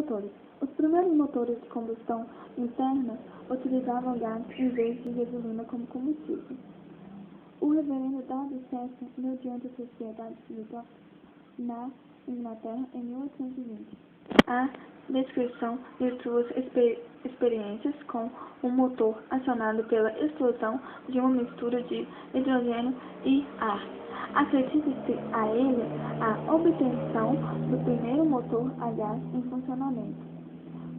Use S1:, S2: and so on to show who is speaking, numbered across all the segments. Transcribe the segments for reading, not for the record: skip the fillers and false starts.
S1: motores. Os primeiros motores de combustão interna utilizavam gás em vez de gasolina como combustível. O reverendo W. Cecil, mediante a Sociedade Filosófica na Inglaterra em 1820, a descrição de suas experiências com um motor acionado pela explosão de uma mistura de hidrogênio e ar. Acredita-se a ele a obtenção do primeiro motor a gás em funcionamento.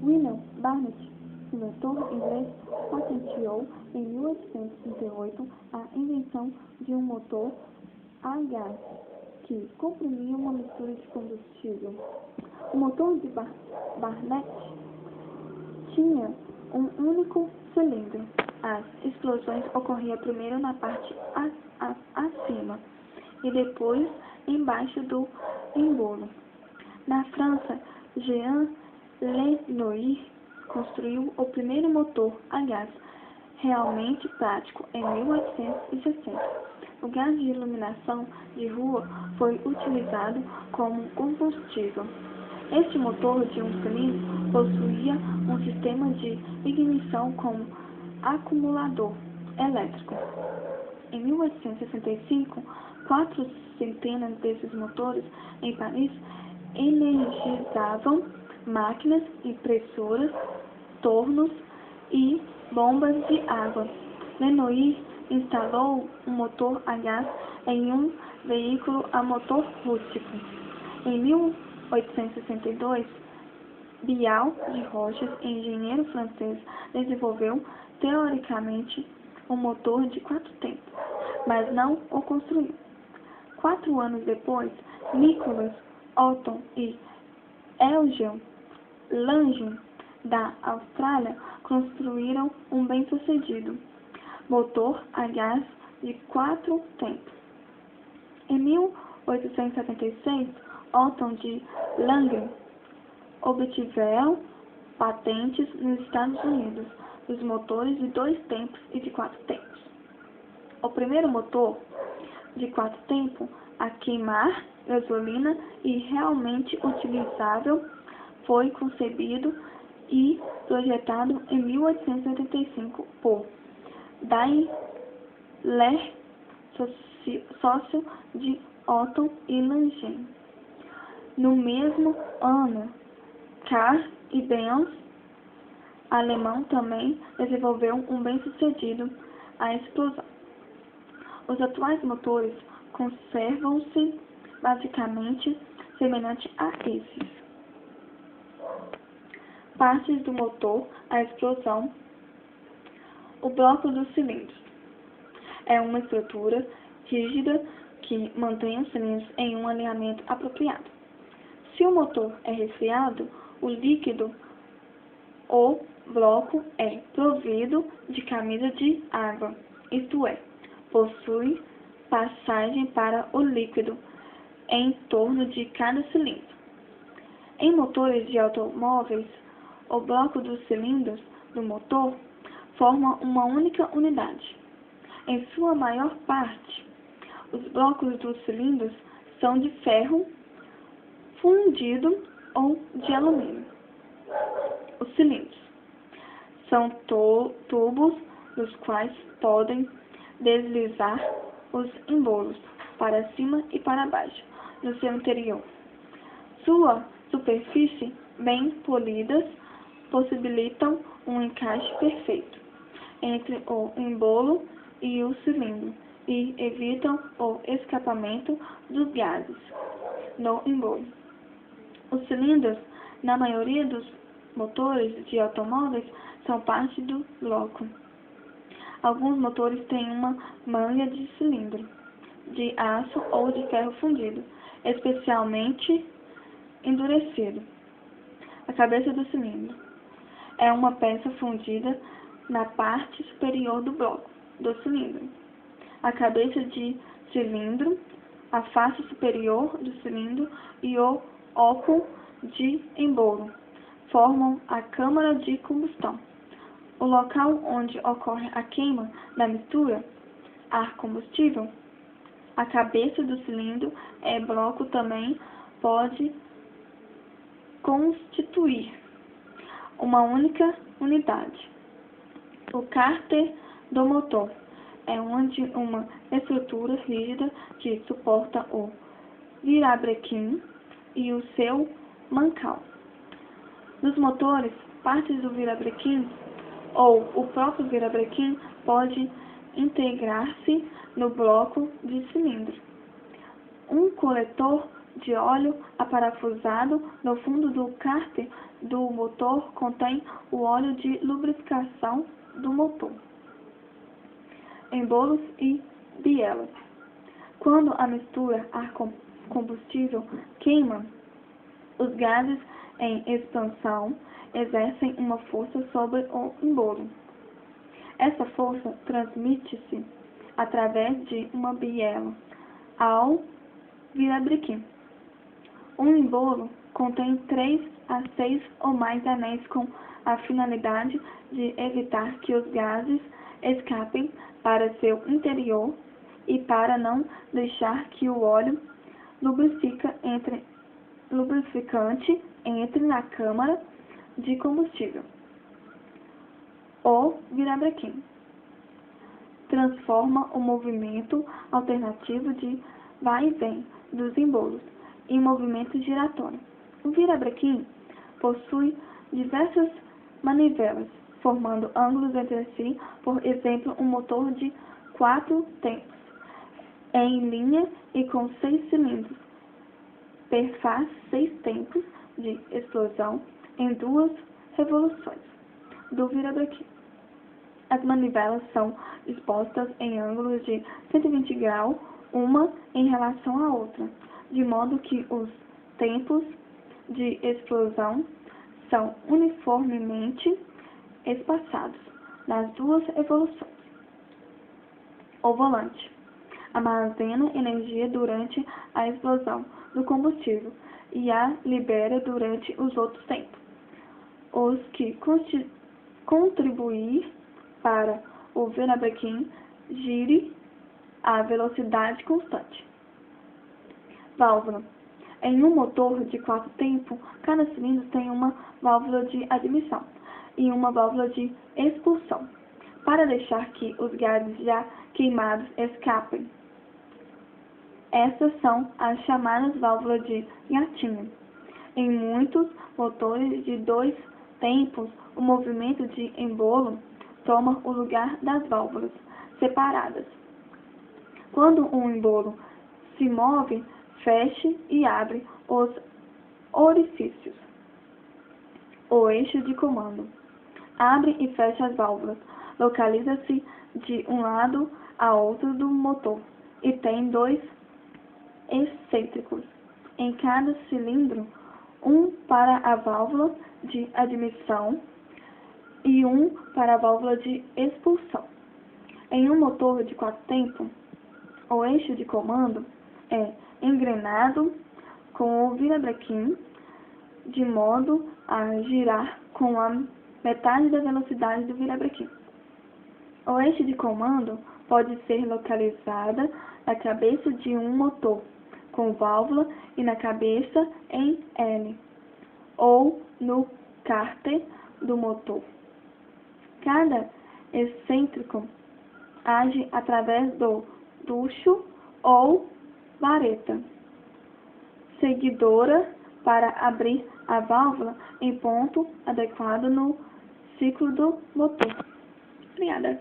S1: William Barnett, inventor inglês, patenteou em 1838 a invenção de um motor a gás que comprimia uma mistura de combustível. O motor de Barnett tinha um único cilindro. As explosões ocorriam primeiro na parte acima e depois embaixo do embolo. Na França, Jean Lenoir construiu o primeiro motor a gás realmente prático em 1860. O gás de iluminação de rua foi utilizado como combustível. Este motor de um cilindro possuía um sistema de ignição como acumulador elétrico. Em 1865, 400 desses motores em Paris energizavam máquinas, impressoras, tornos e bombas de água. Lenoir instalou um motor a gás em um veículo a motor rústico. Em 1862, Bial de Rochas, engenheiro francês, desenvolveu teoricamente um motor de 4 tempos, mas não o construiu. 4 anos depois, Nicholas Otto e Elgin Lange, da Austrália, construíram um bem-sucedido motor a gás de 4 tempos. Em 1876, Otto e Lange obtiveram patentes nos Estados Unidos dos motores de 2 tempos e de 4 tempos. O primeiro motor de 4 tempos a queimar gasolina e realmente utilizável foi concebido e projetado em 1885 por Daimler, sócio de Otto e Lange. No mesmo ano, Carl e Benz, alemão, também desenvolveu um bem-sucedido a explosão. Os atuais motores conservam-se basicamente semelhantes a esses. Partes do motor a explosão. O bloco dos cilindros é uma estrutura rígida que mantém os cilindros em um alinhamento apropriado. Se o motor é resfriado, o líquido ou bloco é provido de camisa de água, isto é, possui passagem para o líquido em torno de cada cilindro. Em motores de automóveis, o bloco dos cilindros do motor forma uma única unidade. Em sua maior parte, os blocos dos cilindros são de ferro fundido ou de alumínio. Os cilindros são tubos dos quais podem deslizar os embolos para cima e para baixo no seu interior. Sua superfície bem polidas possibilitam um encaixe perfeito entre o embolo e o cilindro e evitam o escapamento dos gases no embolo. Os cilindros, na maioria dos motores de automóveis, são parte do bloco. Alguns motores têm uma manga de cilindro, de aço ou de ferro fundido, especialmente endurecido. A cabeça do cilindro é uma peça fundida na parte superior do bloco do cilindro. A cabeça de cilindro, a face superior do cilindro e o óculo de embolo formam a câmara de combustão. O local onde ocorre a queima da mistura ar-combustível. A cabeça do cilindro é bloco também pode constituir uma única unidade. O cárter do motor é uma estrutura rígida que suporta o virabrequim e o seu mancal. Nos motores, partes do virabrequim ou o próprio virabrequim pode integrar-se no bloco de cilindro. Um coletor de óleo aparafusado no fundo do cárter do motor contém o óleo de lubrificação do motor. Embolos e bielas. Quando a mistura ar-combustível queima, os gases em expansão exercem uma força sobre o embolo. Essa força transmite-se através de uma biela ao virabrequim. Um embolo contém 3 a 6 ou mais anéis com a finalidade de evitar que os gases escapem para seu interior e para não deixar que o óleo lubrificante entre na câmara de combustível. O virabrequim transforma o movimento alternativo de vai e vem dos embolos em movimento giratório. O virabrequim possui diversas manivelas, formando ângulos entre si, por exemplo, um motor de 4 tempos, em linha e com 6 cilindros, perfaz 6 tempos de explosão em 2 revoluções do virabrequim. As manivelas são dispostas em ângulos de 120 graus, uma em relação à outra, de modo que os tempos de explosão são uniformemente espaçados nas 2 evoluções. O volante armazena energia durante a explosão do combustível e a libera durante os outros tempos, os que contribuem para o virabrequim gire a velocidade constante. Válvula. Em um motor de 4 tempos, cada cilindro tem uma válvula de admissão e uma válvula de expulsão, para deixar que os gases já queimados escapem. Essas são as chamadas válvulas de gatinho. Em muitos motores de 2 tempos, o movimento de embolo toma o lugar das válvulas separadas. Quando um embolo se move, fecha e abre os orifícios. O eixo de comando abre e fecha as válvulas, localiza-se de um lado a outro do motor e tem 2 excêntricos em cada cilindro, um para a válvula de admissão e um para a válvula de expulsão. Em um motor de 4 tempos, o eixo de comando é engrenado com o virabrequim, de modo a girar com a metade da velocidade do virabrequim. O eixo de comando pode ser localizado na cabeça de um motor com válvula e na cabeça em L, ou no cárter do motor. Cada excêntrico age através do ducho ou vareta seguidora para abrir a válvula em ponto adequado no ciclo do motor. Obrigada.